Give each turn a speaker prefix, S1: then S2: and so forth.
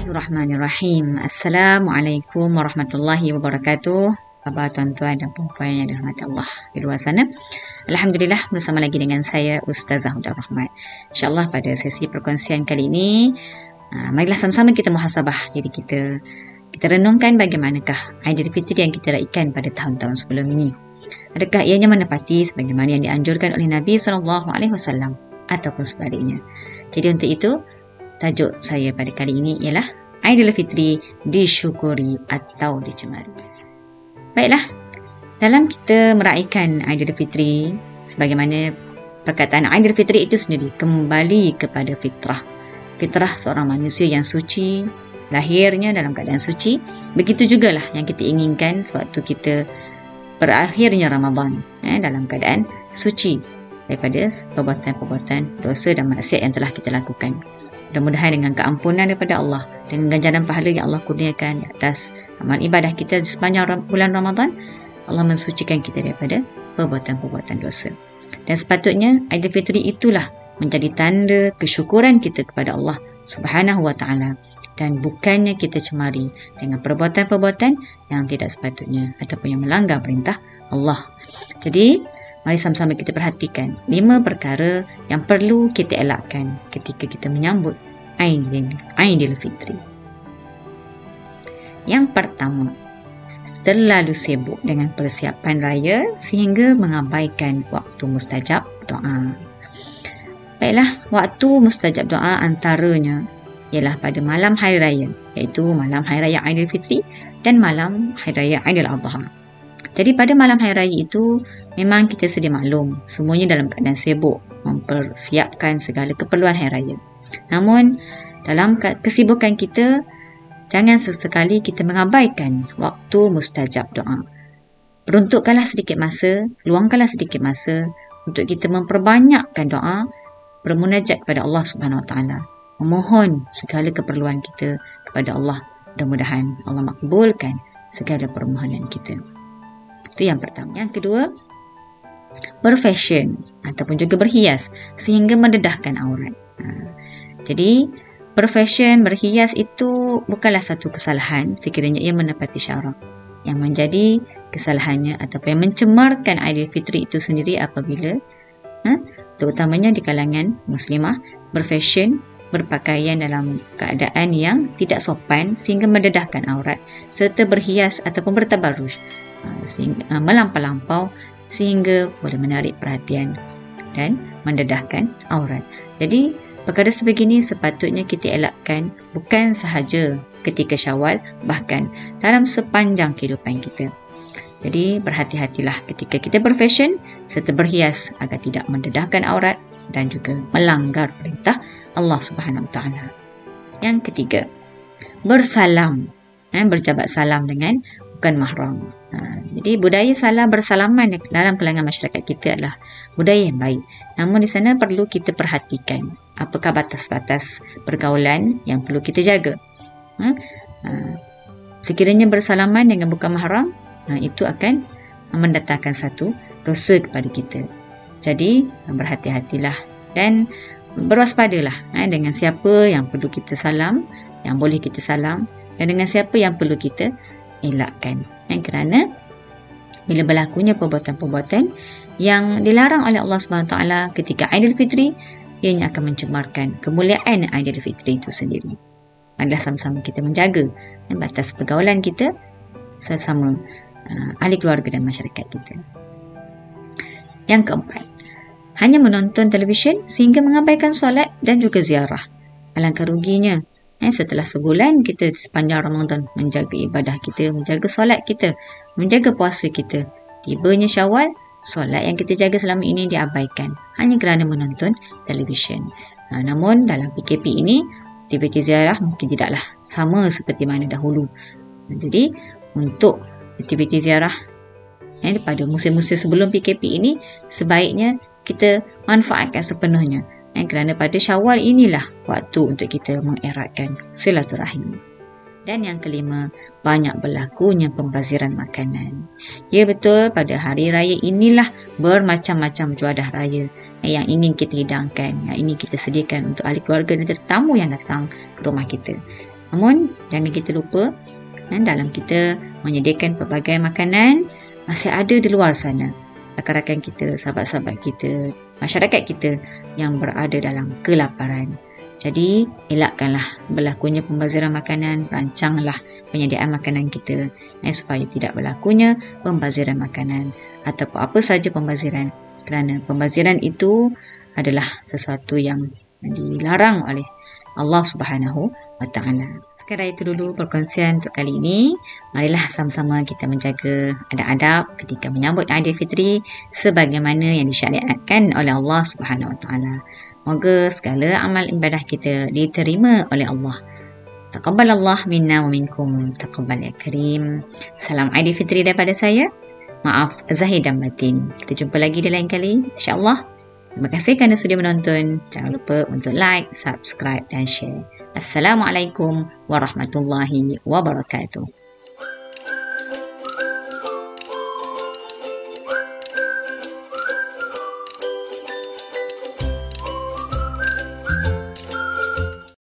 S1: Bismillahirrahmanirrahim. Assalamualaikum warahmatullahi wabarakatuh. Khabar tuan-tuan dan puan-puan yang dirahmati Allah di luar sana. Alhamdulillah, bersama lagi dengan saya Ustazah Huda Rahmat. InsyaAllah pada sesi perkongsian kali ini, marilah sama-sama kita muhasabah diri kita. Kita renungkan bagaimanakah Aidilfitri yang kita raikan pada tahun-tahun sebelum ini. Adakah ianya menepati sebagaimana yang dianjurkan oleh Nabi SAW ataupun sebaliknya. Jadi untuk itu, tajuk saya pada kali ini ialah Aidilfitri disyukuri atau dicemari. Baiklah, dalam kita meraihkan Aidilfitri, sebagaimana perkataan Aidilfitri itu sendiri kembali kepada fitrah. Fitrah seorang manusia yang suci, lahirnya dalam keadaan suci. Begitu jugalah yang kita inginkan sewaktu kita berakhirnya Ramadan, dalam keadaan suci daripada perbuatan-perbuatan dosa dan maksiat yang telah kita lakukan. Mudah-mudahan dengan keampunan daripada Allah, dengan ganjaran pahala yang Allah kurniakan di atas amal ibadah kita di sepanjang bulan Ramadan, Allah mensucikan kita daripada perbuatan-perbuatan dosa. Dan sepatutnya Aidilfitri itulah menjadi tanda kesyukuran kita kepada Allah Subhanahu wa ta'ala, dan bukannya kita cemari dengan perbuatan-perbuatan yang tidak sepatutnya ataupun yang melanggar perintah Allah. Jadi mari sama-sama kita perhatikan 5 perkara yang perlu kita elakkan ketika kita menyambut Aidilfitri. Yang pertama, terlalu sibuk dengan persiapan raya sehingga mengabaikan waktu mustajab doa. Baiklah, waktu mustajab doa antaranya ialah pada malam hari raya, iaitu malam hari raya Aidilfitri dan malam hari raya Aidil Adha. Jadi pada malam hari raya itu memang kita sedia maklum semuanya dalam keadaan sibuk mempersiapkan segala keperluan hari raya. Namun dalam kesibukan kita, jangan sesekali kita mengabaikan waktu mustajab doa. Peruntukkanlah sedikit masa, luangkanlah sedikit masa untuk kita memperbanyakkan doa, bermunajat kepada Allah Subhanahu Wa Taala, memohon segala keperluan kita kepada Allah. Mudah-mudahan Allah makbulkan segala permohonan kita. Itu yang pertama. Yang kedua, berfashion ataupun juga berhias sehingga mendedahkan aurat. Jadi berfashion, berhias itu bukanlah satu kesalahan sekiranya ia menepati syarak. Yang menjadi kesalahannya ataupun yang mencemarkan Aidilfitri itu sendiri apabila terutamanya di kalangan muslimah berfashion, berpakaian dalam keadaan yang tidak sopan sehingga mendedahkan aurat, serta berhias ataupun bertabarruj melampau-lampau sehingga boleh menarik perhatian dan mendedahkan aurat. Jadi perkara sebegini sepatutnya kita elakkan bukan sahaja ketika Syawal, bahkan dalam sepanjang kehidupan kita. Jadi berhati-hatilah ketika kita berfashion serta berhias agar tidak mendedahkan aurat dan juga melanggar perintah Allah Subhanahu Wa Taala. Yang ketiga, bersalam, berjabat salam dengan bukan mahram. Jadi budaya salam bersalaman dalam kalangan masyarakat kita adalah budaya yang baik. Namun di sana perlu kita perhatikan apakah batas-batas pergaulan yang perlu kita jaga. Sekiranya bersalaman dengan bukan mahram, itu akan mendatangkan satu dosa kepada kita. Jadi berhati-hatilah dan berwaspadalah dengan siapa yang perlu kita salam, yang boleh kita salam, dan dengan siapa yang perlu kita elakkan. Kerana bila berlakunya perbuatan-perbuatan yang dilarang oleh Allah SWT ketika Aidilfitri, ianya akan mencemarkan kemuliaan Aidilfitri itu sendiri. Marilah sama-sama kita menjaga batas pergaulan kita sesama ahli keluarga dan masyarakat kita. Yang keempat, hanya menonton televisyen sehingga mengabaikan solat dan juga ziarah. Alangkah ruginya setelah sebulan kita sepanjang Ramadan menjaga ibadah kita, menjaga solat kita, menjaga puasa kita. Tibanya Syawal, solat yang kita jaga selama ini diabaikan hanya kerana menonton televisyen. Namun dalam PKP ini, aktiviti ziarah mungkin tidaklah sama seperti mana dahulu. Jadi untuk aktiviti ziarah pada musim-musim sebelum PKP ini, sebaiknya kita manfaatkan sepenuhnya. Kerana pada Syawal inilah waktu untuk kita mengeratkan silaturahim. Dan yang kelima, banyak berlakunya pembaziran makanan. Ya betul, pada hari raya inilah bermacam-macam juadah raya yang ingin kita hidangkan, yang ingin kita sediakan untuk ahli keluarga dan tetamu yang datang ke rumah kita. Namun jangan kita lupa, dalam kita menyediakan pelbagai makanan, masih ada di luar sana rakan-rakan kita, sahabat-sahabat kita, masyarakat kita yang berada dalam kelaparan. Jadi, elakkanlah berlakunya pembaziran makanan, rancanglah penyediaan makanan kita supaya tidak berlakunya pembaziran makanan atau apa saja pembaziran, kerana pembaziran itu adalah sesuatu yang dilarang oleh Allah Subhanahu wa Ta'ala. Sekadar itu dulu perkongsian untuk kali ini. Marilah sama-sama kita menjaga adab-adab ketika menyambut Aidilfitri sebagaimana yang disyariatkan oleh Allah Subhanahu wa Ta'ala. Moga segala amal ibadah kita diterima oleh Allah. Taqabbalallah minna wa minkum. Taqabbal ya karim. Salam Aidilfitri daripada saya. Maaf zahir dan batin. Kita jumpa lagi di lain kali, insya-Allah. Terima kasih kerana sudah menonton. Jangan lupa untuk like, subscribe dan share. Assalamualaikum warahmatullahi wabarakatuh.